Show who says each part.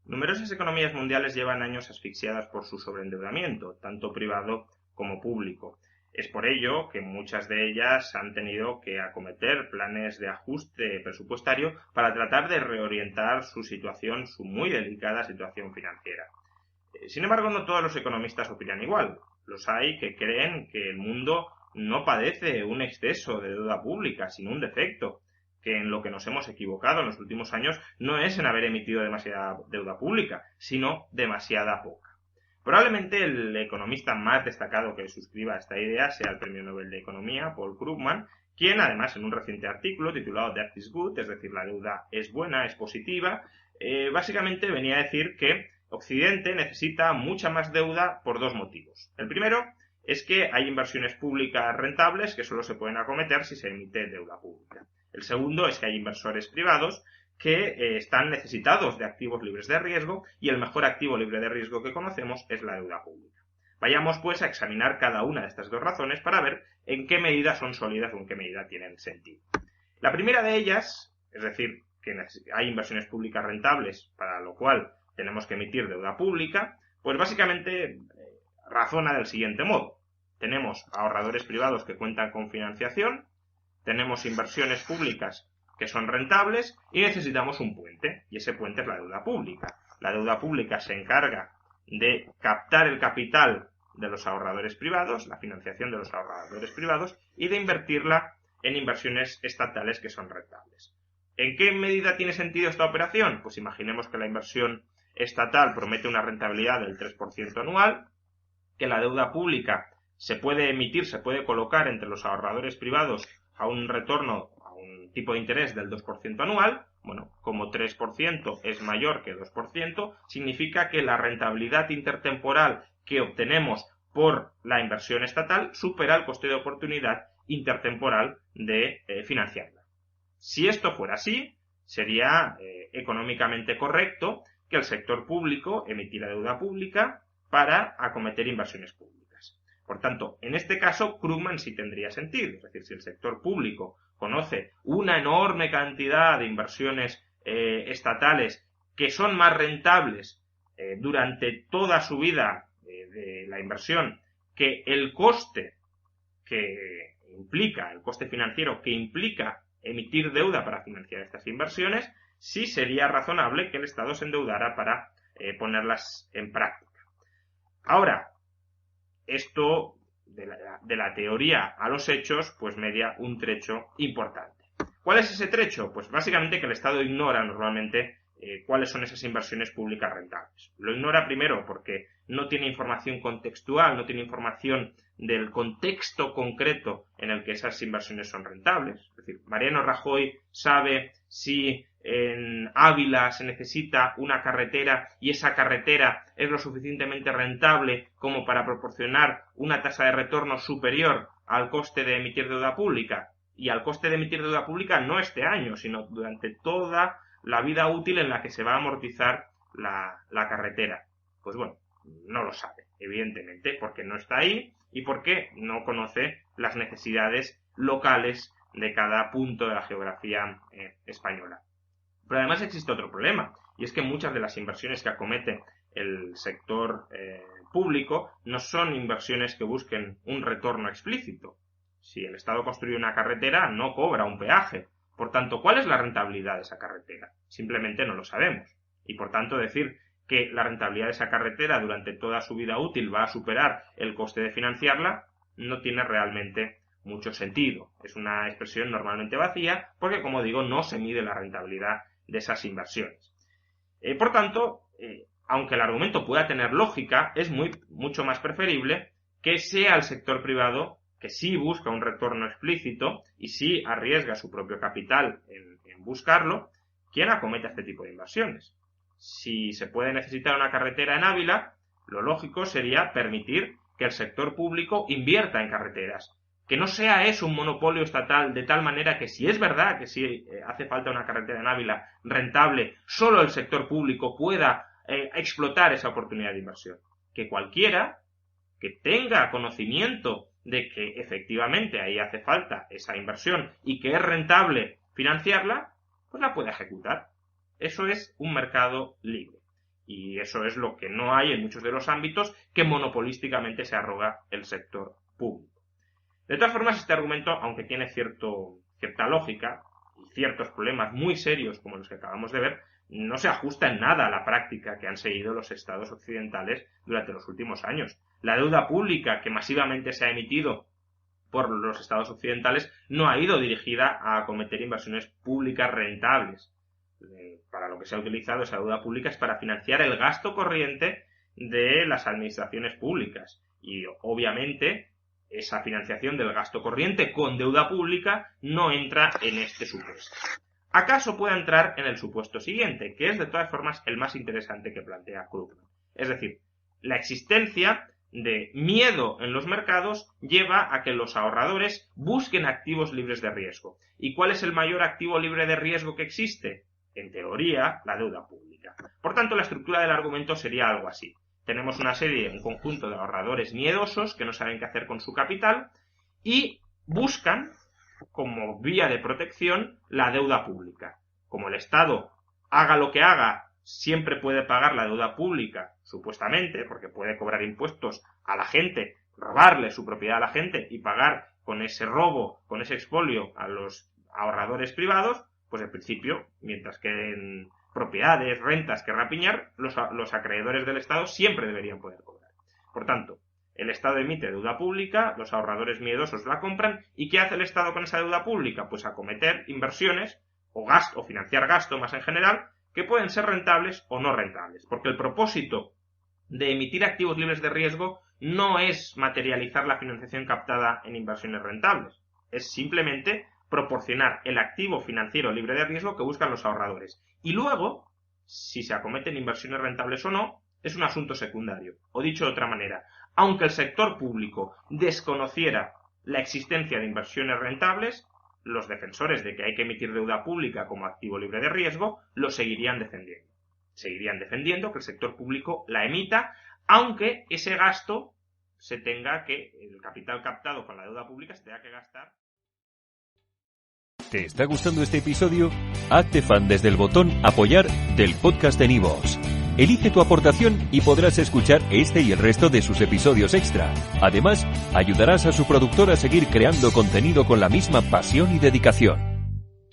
Speaker 1: Numerosas economías mundiales llevan años asfixiadas por su sobreendeudamiento, tanto privado como público. Es por ello que muchas de ellas han tenido que acometer planes de ajuste presupuestario para tratar de reorientar su situación, su muy delicada situación financiera. Sin embargo, no todos los economistas opinan igual. Los hay que creen que el mundo no padece un exceso de deuda pública, sino un defecto, que en lo que nos hemos equivocado en los últimos años no es en haber emitido demasiada deuda pública, sino demasiada poca. Probablemente el economista más destacado que suscriba a esta idea sea el Premio Nobel de Economía, Paul Krugman, quien además en un reciente artículo titulado Debt is Good, es decir, la deuda es buena, es positiva, básicamente venía a decir que Occidente necesita mucha más deuda por dos motivos. El primero es que hay inversiones públicas rentables que solo se pueden acometer si se emite deuda pública. El segundo es que hay inversores privados que están necesitados de activos libres de riesgo y el mejor activo libre de riesgo que conocemos es la deuda pública. Vayamos pues a examinar cada una de estas dos razones para ver en qué medida son sólidas o en qué medida tienen sentido. La primera de ellas, es decir, que hay inversiones públicas rentables, para lo cual tenemos que emitir deuda pública, pues básicamente razona del siguiente modo. Tenemos ahorradores privados que cuentan con financiación, tenemos inversiones públicas que son rentables y necesitamos un puente, y ese puente es la deuda pública. La deuda pública se encarga de captar el capital de los ahorradores privados, la financiación de los ahorradores privados, y de invertirla en inversiones estatales que son rentables. ¿En qué medida tiene sentido esta operación? Pues imaginemos que la inversión estatal promete una rentabilidad del 3% anual, que la deuda pública se puede emitir, se puede colocar entre los ahorradores privados a un retorno, a un tipo de interés del 2% anual. Bueno, como 3% es mayor que 2%, significa que la rentabilidad intertemporal que obtenemos por la inversión estatal supera el coste de oportunidad intertemporal de financiarla. Si esto fuera así, sería económicamente correcto que el sector público emitiera deuda pública para acometer inversiones públicas. Por tanto, en este caso, Krugman sí tendría sentido. Es decir, si el sector público conoce una enorme cantidad de inversiones estatales que son más rentables durante toda su vida de la inversión que el coste que implica, el coste financiero que implica emitir deuda para financiar estas inversiones, sí sería razonable que el Estado se endeudara para ponerlas en práctica. Ahora, esto de la teoría a los hechos, pues media un trecho importante. ¿Cuál es ese trecho? Pues básicamente que el Estado ignora normalmente cuáles son esas inversiones públicas rentables. Lo ignora primero porque no tiene información contextual, no tiene información del contexto concreto en el que esas inversiones son rentables. Es decir, Mariano Rajoy sabe si en Ávila se necesita una carretera y esa carretera es lo suficientemente rentable como para proporcionar una tasa de retorno superior al coste de emitir deuda pública y al coste de emitir deuda pública no este año, sino durante toda la vida útil en la que se va a amortizar la carretera. Pues bueno, no lo sabe, evidentemente, porque no está ahí y porque no conoce las necesidades locales de cada punto de la geografía española. Pero además existe otro problema, y es que muchas de las inversiones que acomete el sector público no son inversiones que busquen un retorno explícito. Si el Estado construye una carretera, no cobra un peaje. Por tanto, ¿cuál es la rentabilidad de esa carretera? Simplemente no lo sabemos. Y por tanto, decir que la rentabilidad de esa carretera durante toda su vida útil va a superar el coste de financiarla no tiene realmente mucho sentido. Es una expresión normalmente vacía porque, como digo, no se mide la rentabilidad de esas inversiones. Por tanto, aunque el argumento pueda tener lógica, es mucho más preferible que sea el sector privado que sí busca un retorno explícito y sí arriesga su propio capital en buscarlo, quien acometa este tipo de inversiones. Si se puede necesitar una carretera en Ávila, lo lógico sería permitir que el sector público invierta en carreteras. Que no sea eso un monopolio estatal de tal manera que si es verdad que si hace falta una carretera en Ávila rentable, solo el sector público pueda explotar esa oportunidad de inversión. Que cualquiera que tenga conocimiento de que efectivamente ahí hace falta esa inversión y que es rentable financiarla, pues la puede ejecutar. Eso es un mercado libre. Y eso es lo que no hay en muchos de los ámbitos que monopolísticamente se arroga el sector público. De todas formas, este argumento, aunque tiene cierta lógica y ciertos problemas muy serios como los que acabamos de ver, no se ajusta en nada a la práctica que han seguido los estados occidentales durante los últimos años. La deuda pública que masivamente se ha emitido por los estados occidentales no ha ido dirigida a acometer inversiones públicas rentables. Para lo que se ha utilizado esa deuda pública es para financiar el gasto corriente de las administraciones públicas. Y obviamente esa financiación del gasto corriente con deuda pública no entra en este supuesto. ¿Acaso puede entrar en el supuesto siguiente, que es de todas formas el más interesante que plantea Krugman? Es decir, la existencia de miedo en los mercados lleva a que los ahorradores busquen activos libres de riesgo. ¿Y cuál es el mayor activo libre de riesgo que existe? En teoría, la deuda pública. Por tanto, la estructura del argumento sería algo así. Tenemos un conjunto de ahorradores miedosos que no saben qué hacer con su capital y buscan, como vía de protección, la deuda pública. Como el Estado, haga lo que haga, siempre puede pagar la deuda pública, supuestamente, porque puede cobrar impuestos a la gente, robarle su propiedad a la gente y pagar con ese robo, con ese expolio a los ahorradores privados, pues en principio, mientras queden propiedades, rentas que rapiñar, los acreedores del Estado siempre deberían poder cobrar. Por tanto, el Estado emite deuda pública, los ahorradores miedosos la compran, ¿y qué hace el Estado con esa deuda pública? Pues acometer inversiones o financiar gasto más en general, que pueden ser rentables o no rentables, porque el propósito de emitir activos libres de riesgo no es materializar la financiación captada en inversiones rentables, es simplemente proporcionar el activo financiero libre de riesgo que buscan los ahorradores. Y luego, si se acometen inversiones rentables o no, es un asunto secundario. O dicho de otra manera, aunque el sector público desconociera la existencia de inversiones rentables, los defensores de que hay que emitir deuda pública como activo libre de riesgo lo seguirían defendiendo. Seguirían defendiendo que el sector público la emita, aunque ese gasto el capital captado con la deuda pública se tenga que gastar.
Speaker 2: ¿Te está gustando este episodio? Hazte fan desde el botón Apoyar del podcast de Nivos. Elige tu aportación y podrás escuchar este y el resto de sus episodios extra. Además, ayudarás a su productor a seguir creando contenido con la misma pasión y dedicación.